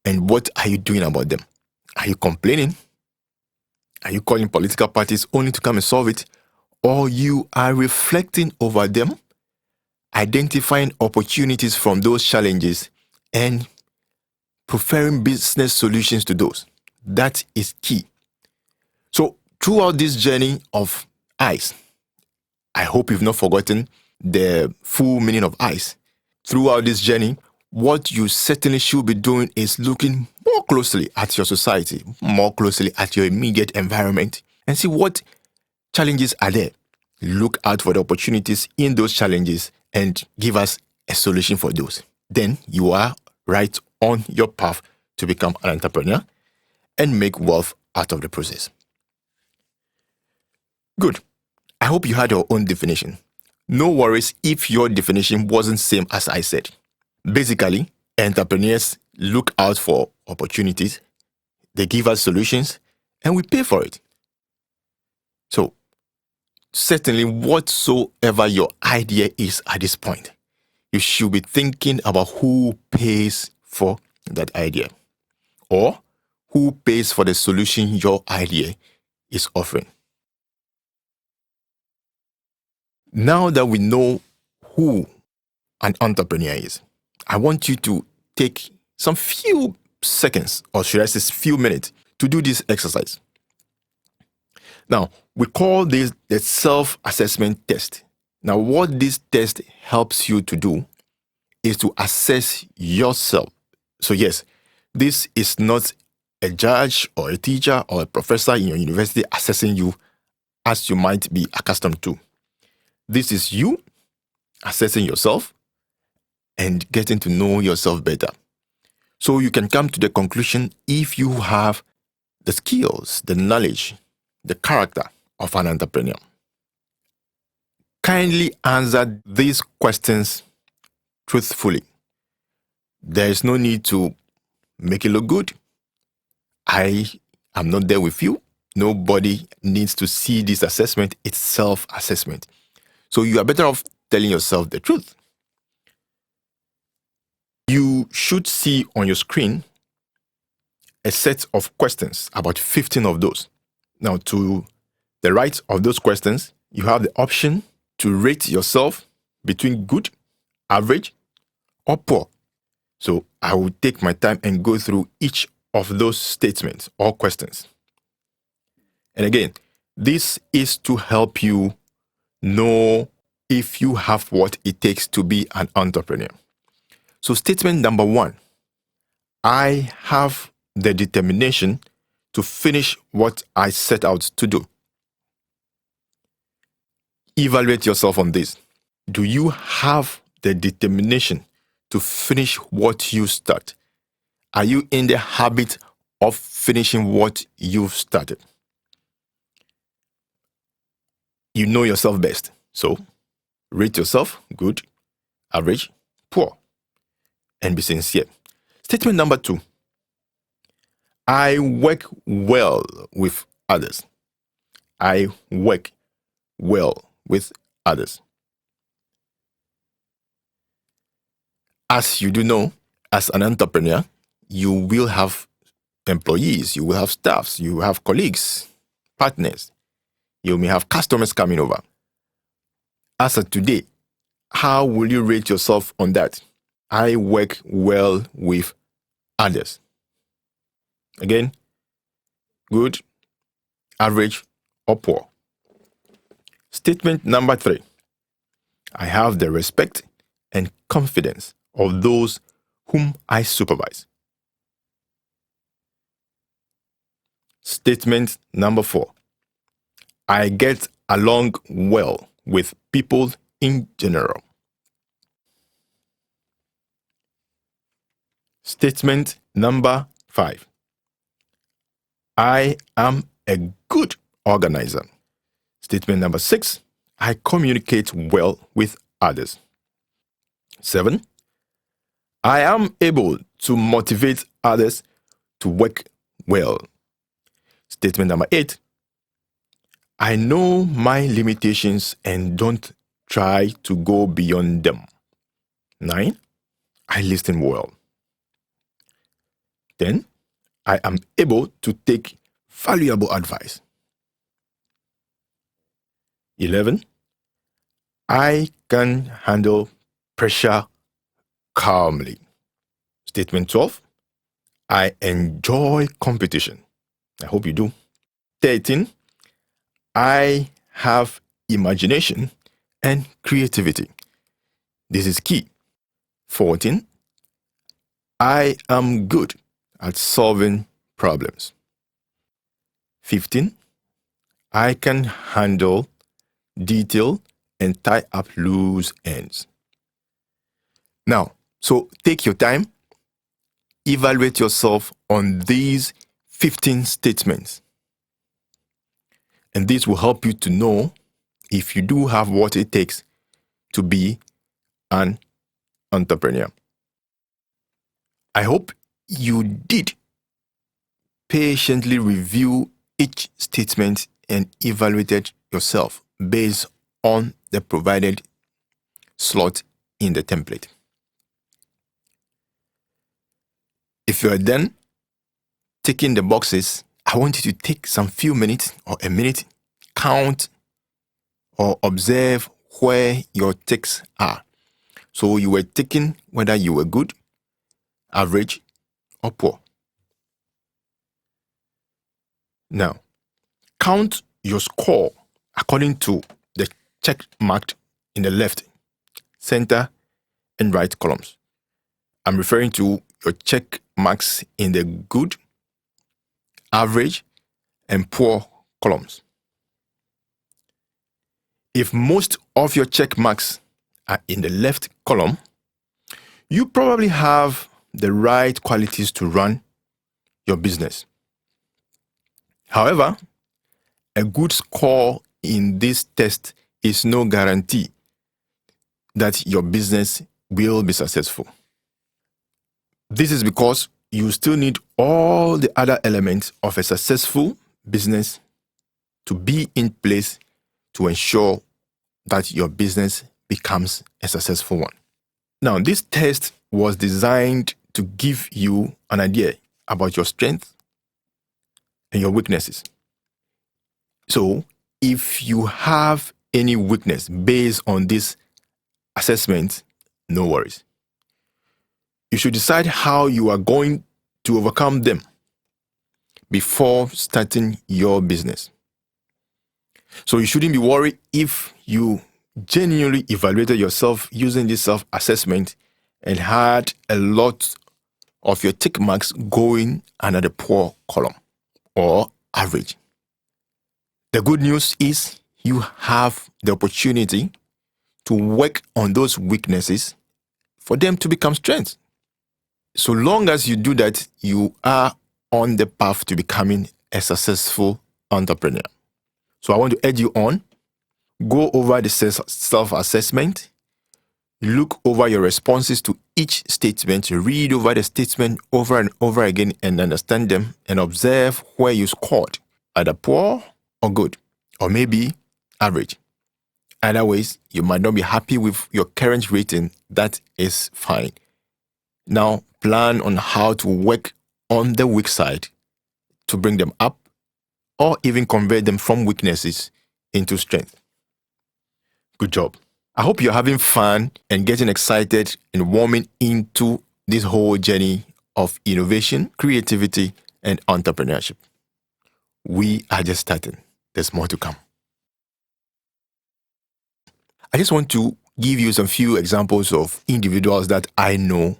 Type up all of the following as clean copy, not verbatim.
And what are you doing about them? Are you complaining? Are you calling political parties only to come and solve it? Or you are reflecting over them, identifying opportunities from those challenges, and preferring business solutions to those? That is key. So throughout this journey of ICE, I hope you've not forgotten the full meaning of ICE. Throughout this journey, what you certainly should be doing is looking more closely at your society, more closely at your immediate environment, and see what challenges are there. Look out for the opportunities in those challenges and give us a solution for those. Then you are right on your path to become an entrepreneur and make wealth out of the process. Good. I hope you had your own definition. No worries if your definition wasn't same as I said. Basically, entrepreneurs look out for opportunities, they give us solutions, and we pay for it. So, certainly, whatsoever your idea is at this point, you should be thinking about who pays for that idea or who pays for the solution your idea is offering. Now that we know who an entrepreneur is, I want you to take some few seconds, or should I say few minutes, to do this exercise. Now, we call this the self-assessment test. Now, what this test helps you to do is to assess yourself. So yes, this is not a judge or a teacher or a professor in your university assessing you as you might be accustomed to. This is you assessing yourself and getting to know yourself better. So you can come to the conclusion if you have the skills, the knowledge, the character of an entrepreneur. Kindly answer these questions truthfully. There is no need to make it look good. I am not there with you. Nobody needs to see this assessment. It's self-assessment. So you are better off telling yourself the truth. You should see on your screen a set of questions, about 15 of those. Now, to the right of those questions, you have the option to rate yourself between good, average, or poor. So I will take my time and go through each of those statements or questions. And again, this is to help you know if you have what it takes to be an entrepreneur. So statement number 1, I have the determination to finish what I set out to do. Evaluate yourself on this. Do you have the determination to finish what you start? Are you in the habit of finishing what you've started? You know yourself best. So rate yourself good, average, poor, and be sincere. Statement number 2, I work well with others. I work well with others. As you do know, as an entrepreneur, you will have employees, you will have staffs, you will have colleagues, partners. You may have customers coming over. As of today, how will you rate yourself on that? I work well with others. Again, good, average, or poor. Statement number 3, I have the respect and confidence of those whom I supervise. Statement number 4, I get along well with people in general. Statement number 5, I am a good organizer. Statement number 6, I communicate well with others. 7, I am able to motivate others to work well. Statement number 8, I know my limitations and don't try to go beyond them. 9, I listen well. 10. I am able to take valuable advice. 11. I can handle pressure calmly. Statement 12. I enjoy competition. I hope you do. 13. I have imagination and creativity. This is key. 14. I am good at solving problems. 15. I can handle detail and tie up loose ends. Now, so take your time, evaluate yourself on these 15 statements. And this will help you to know if you do have what it takes to be an entrepreneur. I hope you did patiently review each statement and evaluated yourself based on the provided slot in the template. If you are done ticking the boxes, I want you to take some few minutes or a minute, count or observe where your ticks are. So you were ticking whether you were good, average, or poor. Now, count your score according to the check marked in the left, center, and right columns. I'm referring to your check marks in the good, average, and poor columns. If most of your check marks are in the left column, you probably have the right qualities to run your business. However, a good score in this test is no guarantee that your business will be successful. This is because you still need all the other elements of a successful business to be in place to ensure that your business becomes a successful one. Now, this test was designed to give you an idea about your strengths and your weaknesses. So, if you have any weakness based on this assessment, no worries. You should decide how you are going to overcome them before starting your business. So you shouldn't be worried if you genuinely evaluated yourself using this self-assessment and had a lot of your tick marks going under the poor column or average. The good news is you have the opportunity to work on those weaknesses for them to become strengths. So long as you do that, you are on the path to becoming a successful entrepreneur. So I want to urge you on, go over the self-assessment, look over your responses to each statement, read over the statement over and over again and understand them and observe where you scored, either poor or good, or maybe average. Either ways, you might not be happy with your current rating. That is fine. Now, plan on how to work on the weak side to bring them up or even convert them from weaknesses into strength. Good job. I hope you're having fun and getting excited and warming into this whole journey of innovation, creativity, and entrepreneurship. We are just starting. There's more to come. I just want to give you some few examples of individuals that I know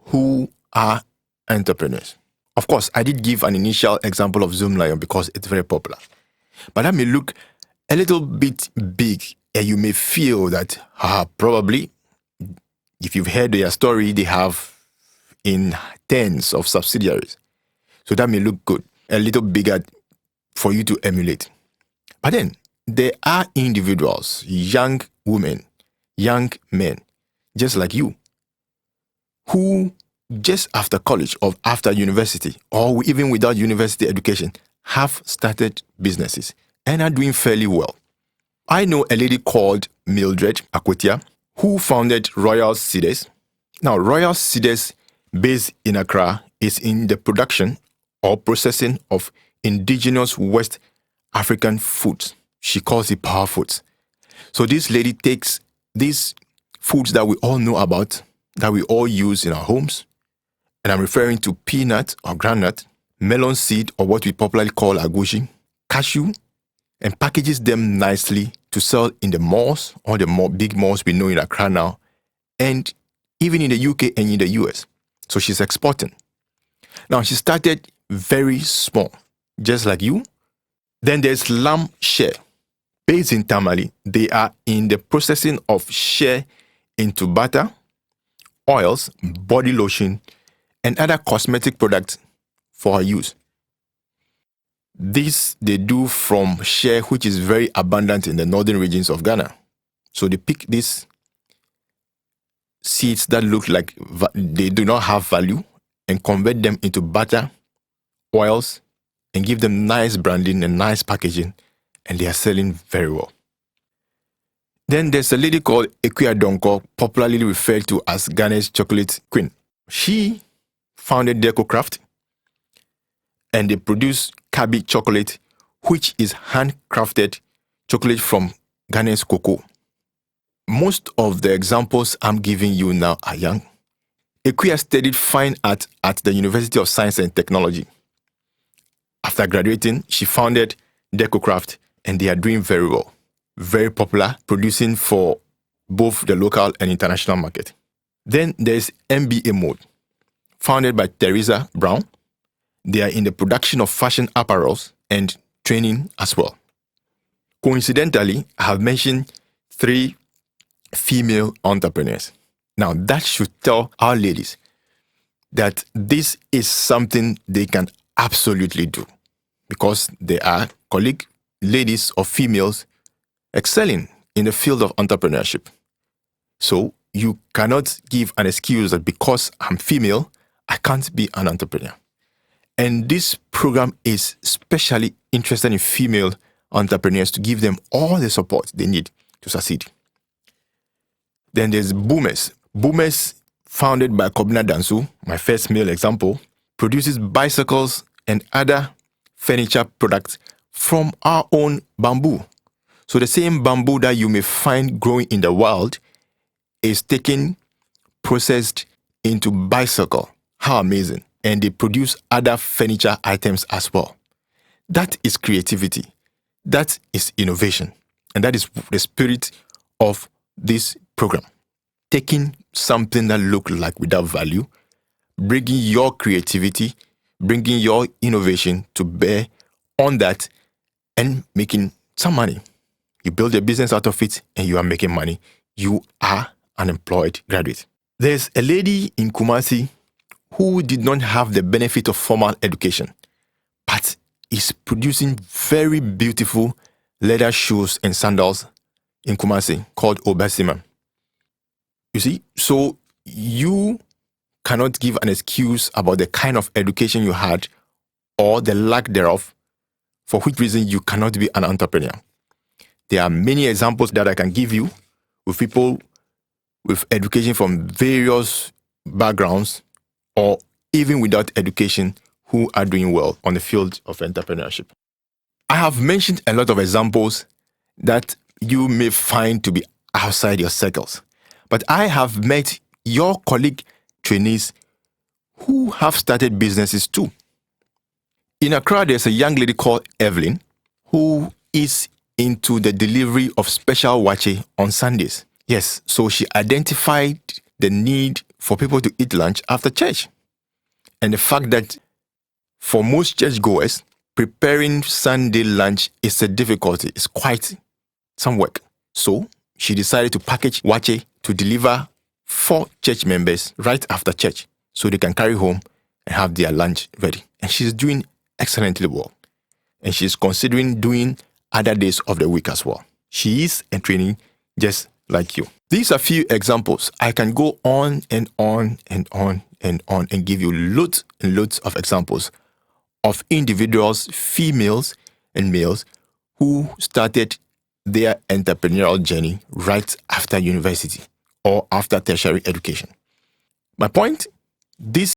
who are entrepreneurs. Of course, I did give an initial example of Zoomlion because it's very popular. But that may look a little bit big and you may feel that probably, if you've heard their story, they have in tens of subsidiaries. So that may look good, a little bigger for you to emulate. But then, there are individuals, young women, young men, just like you, who just after college or after university or even without university education have started businesses and are doing fairly well. I know a lady called Mildred Akwetia who founded Royal Seeders. Now, Royal Seeders, based in Accra, is in the production or processing of indigenous West African foods. She calls it power foods. So this lady takes these foods that we all know about, that we all use in our homes, and I'm referring to peanut or groundnut, melon seed or what we popularly call agushi, cashew, and packages them nicely to sell in the malls, all the big malls we know in Accra now, and even in the UK and in the US. So she's exporting. Now she started very small, just like you. Then there's Lamb Share. Based in Tamale, they are in the processing of shea into butter, oils, body lotion, and other cosmetic products for her use. This they do from shea, which is very abundant in the northern regions of Ghana. So they pick these seeds that look like they do not have value and convert them into butter, oils, and give them nice branding and nice packaging, and they are selling very well. Then there's a lady called Ekuya Donko, popularly referred to as Ghana's chocolate queen. She founded DecoCraft, and they produce Kabi chocolate, which is handcrafted chocolate from Ghana's cocoa. Most of the examples I'm giving you now are young. Ekuya studied fine art at the University of Science and Technology. After graduating, she founded DecoCraft, and they are doing very well. Very popular, producing for both the local and international market. Then there's MBA Mode, founded by Teresa Brown. They are in the production of fashion apparels and training as well. Coincidentally, I have mentioned 3 female entrepreneurs. Now, that should tell our ladies that this is something they can absolutely do, because they are colleague ladies or females excelling in the field of entrepreneurship. So you cannot give an excuse that because I'm female, I can't be an entrepreneur. And this program is especially interested in female entrepreneurs to give them all the support they need to succeed. Then there's Boomers. Boomers, founded by Kobina Dansu, my first male example, produces bicycles and other furniture products from our own bamboo. So the same bamboo that you may find growing in the wild is taken, processed into bicycle. How amazing. And they produce other furniture items as well. That is creativity. That is innovation. And that is the spirit of this program. Taking something that looks like without value, bringing your creativity, bringing your innovation to bear on that, and making some money. You build a business out of it and you are making money. You are an employed graduate. There's a lady in Kumasi who did not have the benefit of formal education, but is producing very beautiful leather shoes and sandals in Kumasi called Obasima. You see, so you cannot give an excuse about the kind of education you had or the lack thereof, for which reason you cannot be an entrepreneur. There are many examples that I can give you with people with education from various backgrounds or even without education who are doing well on the field of entrepreneurship. I have mentioned a lot of examples that you may find to be outside your circles, but I have met your colleague trainees who have started businesses too. In Accra, there's a young lady called Evelyn who is into the delivery of special wache on Sundays. Yes, so she identified the need for people to eat lunch after church. And the fact that for most churchgoers, preparing Sunday lunch is a difficulty. It's quite some work. So she decided to package wache to deliver for church members right after church so they can carry home and have their lunch ready. And she's doing excellently well. And she's considering doing other days of the week as well. She is a trainee just like you. These are few examples. I can go on and on and on and on and give you loads and loads of examples of individuals, females and males, who started their entrepreneurial journey right after university or after tertiary education. My point, this